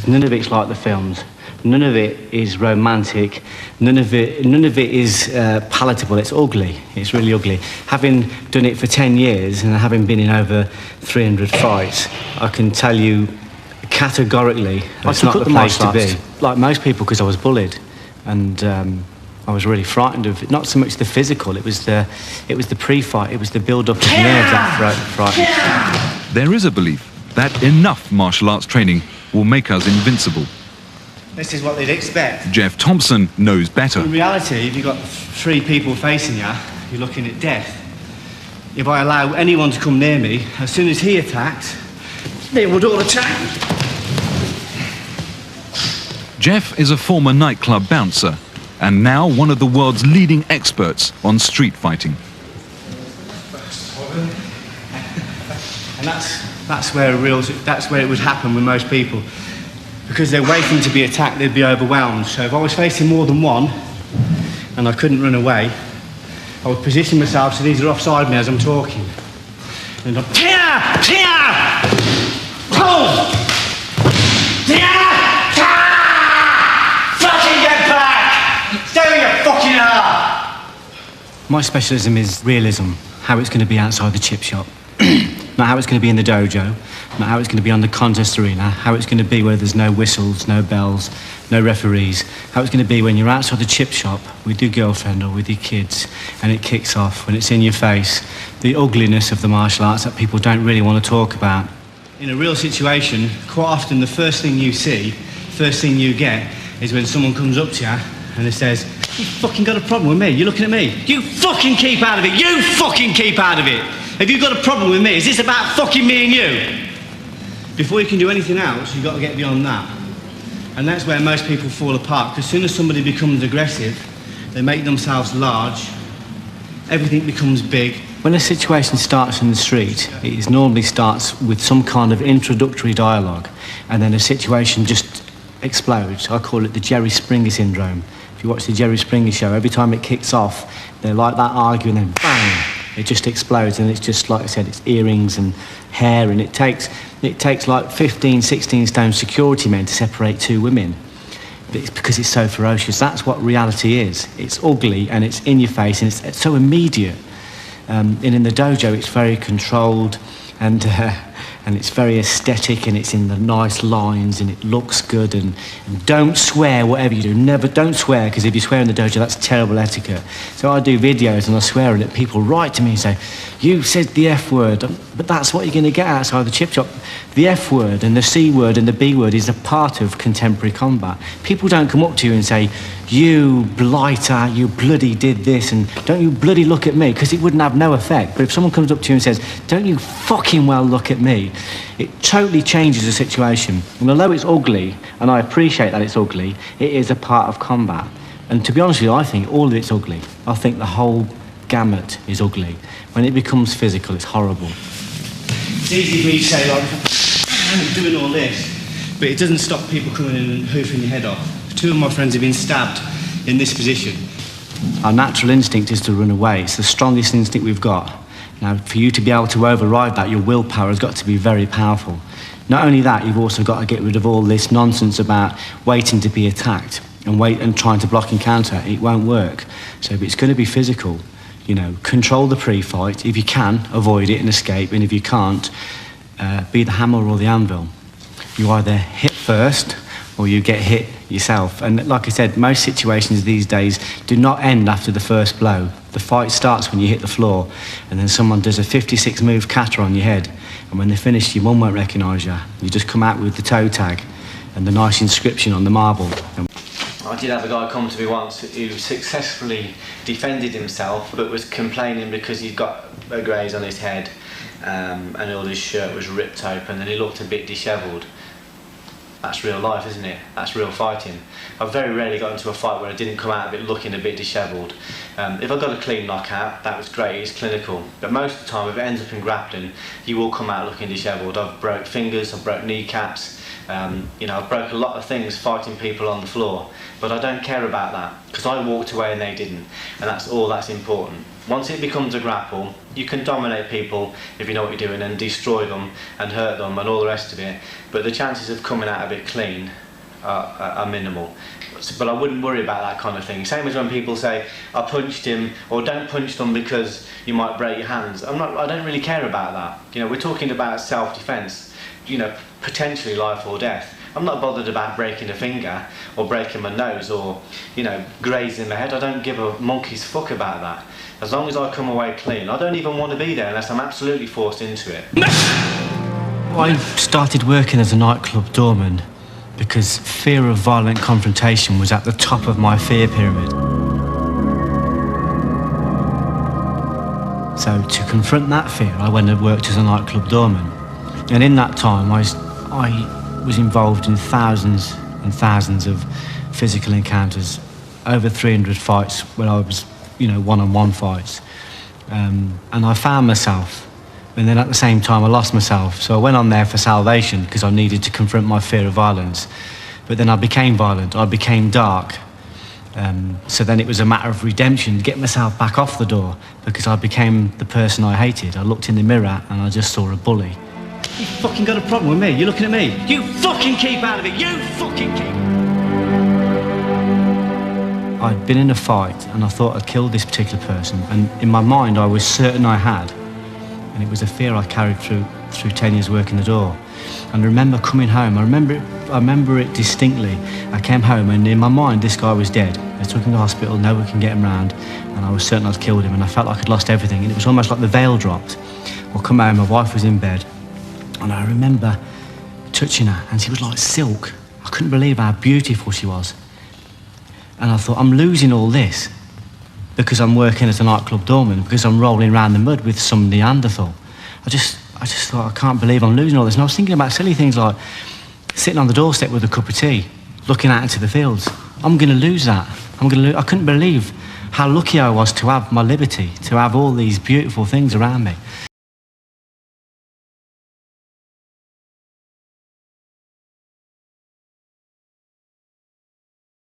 None of it's like the films. None of it is romantic. None of it is palatable. It's ugly. It's really ugly. Having done it for 10 years and having been in over 300 fights, I can tell you categorically it's not the place to be. Like most people, because I was bullied, and I was really frightened of it. Not so much the physical. It was the pre-fight. It was the build-up of nerves that frightened. There is a belief that enough martial arts training will make us invincible. This is what they'd expect. Geoff Thompson knows better. In reality, if you've got 3 people facing you, you're looking at death. If I allow anyone to come near me, as soon as he attacks, they would all attack. Geoff is a former nightclub bouncer and now one of the world's leading experts on street fighting. And that's where it would happen with most people. Because they're waiting to be attacked, they'd be overwhelmed. So if I was facing more than one and I couldn't run away, I would position myself so these are offside me as I'm talking. And I'd fucking get back! Stay with your fucking heart! My specialism is realism, how it's going to be outside the chip shop. Not how it's going to be in the dojo, not how it's going to be on the contest arena, how it's going to be where there's no whistles, no bells, no referees, how it's going to be when you're outside the chip shop with your girlfriend or with your kids and it kicks off, when it's in your face, the ugliness of the martial arts that people don't really want to talk about. In a real situation, quite often the first thing you see, first thing you get, is when someone comes up to you and it says, "You fucking got a problem with me, you're looking at me. You fucking keep out of it, you fucking keep out of it. Have you got a problem with me? Is this about fucking me and you?" Before you can do anything else, you've got to get beyond that. And that's where most people fall apart, because as soon as somebody becomes aggressive, they make themselves large, everything becomes big. When a situation starts in the street, it normally starts with some kind of introductory dialogue, and then a situation just explodes. I call it the Jerry Springer syndrome. If you watch the Jerry Springer show, every time it kicks off, they're like that arguing, and then bang! It just explodes, and it's just, like I said, it's earrings and hair, and it takes like 15, 16 stone security men to separate 2 women. It's because it's so ferocious. That's what reality is. It's ugly, and it's in your face, and it's so immediate. And in the dojo, it's very controlled, and it's very aesthetic, and it's in the nice lines, and it looks good, and don't swear whatever you do. Don't swear, because if you swear in the dojo, that's terrible etiquette. So I do videos and I swear in it. People write to me and say, "You said the F word," but that's what you're going to get outside the chip shop. The F word and the C word and the B word is a part of contemporary combat. People don't come up to you and say, "You blighter, you bloody did this, and don't you bloody look at me," because it wouldn't have no effect. But if someone comes up to you and says, "Don't you fucking well look at me," it totally changes the situation. And although it's ugly, and I appreciate that it's ugly, it is a part of combat. And to be honest with you, I think all of it's ugly. I think the whole gamut is ugly. When it becomes physical, it's horrible. It's easy for me to say, like, I'm doing all this, but it doesn't stop people coming in and hoofing your head off. 2 of my friends have been stabbed in this position. Our natural instinct is to run away. It's the strongest instinct we've got. Now, for you to be able to override that, your willpower has got to be very powerful. Not only that, you've also got to get rid of all this nonsense about waiting to be attacked and trying to block and counter. It won't work. So if it's going to be physical, control the pre-fight. If you can, avoid it and escape. And if you can't, be the hammer or the anvil. You either hit first or you get hit yourself. And like I said, most situations these days do not end after the first blow. The fight starts when you hit the floor, and then someone does a 56 move kata on your head, and when they're finished, your mum won't recognise you. You just come out with the toe tag and the nice inscription on the marble. I did have a guy come to me once who successfully defended himself, but was complaining because he'd got a graze on his head, and all his shirt was ripped open, and he looked a bit dishevelled. That's real life, isn't it? That's real fighting. I've very rarely got into a fight where I didn't come out of it looking a bit dishevelled. If I got a clean knockout, that was great, it's clinical. But most of the time, if it ends up in grappling, you will come out looking dishevelled. I've broke fingers, I've broke kneecaps, I've broke a lot of things fighting people on the floor. But I don't care about that, because I walked away and they didn't. And that's all that's important. Once it becomes a grapple, you can dominate people if you know what you're doing and destroy them and hurt them and all the rest of it, but the chances of coming out of it clean are minimal. But I wouldn't worry about that kind of thing. Same as when people say, I punched him, or don't punch them because you might break your hands. I don't really care about that. You know, we're talking about self-defense, you know, potentially life or death. I'm not bothered about breaking a finger or breaking my nose or, you know, grazing my head. I don't give a monkey's fuck about that. As long as I come away clean, I don't even want to be there unless I'm absolutely forced into it. I started working as a nightclub doorman because fear of violent confrontation was at the top of my fear pyramid. So to confront that fear, I went and worked as a nightclub doorman. And in that time, I was involved in thousands and thousands of physical encounters, over 300 fights where I was, you know, one-on-one fights. And I found myself, and then at the same time I lost myself. So I went on there for salvation because I needed to confront my fear of violence. But then I became violent, I became dark. So then it was a matter of redemption, to get myself back off the door, because I became the person I hated. I looked in the mirror and I just saw a bully. You fucking got a problem with me? You're looking at me? You fucking keep out of it! You fucking keep... I'd been in a fight and I thought I'd killed this particular person, and in my mind I was certain I had. And it was a fear I carried through 10 years working the door. And I remember coming home, I remember it distinctly. I came home and in my mind this guy was dead. They took him to the hospital, no one can get him round, and I was certain I'd killed him, and I felt like I'd lost everything, and it was almost like the veil dropped. I come home, my wife was in bed, and I remember touching her, and she was like silk. I couldn't believe how beautiful she was. And I thought, I'm losing all this because I'm working as a nightclub doorman, because I'm rolling around the mud with some Neanderthal. I just thought, I can't believe I'm losing all this. And I was thinking about silly things like sitting on the doorstep with a cup of tea, looking out into the fields. I'm going to lose that. I couldn't believe how lucky I was to have my liberty, to have all these beautiful things around me.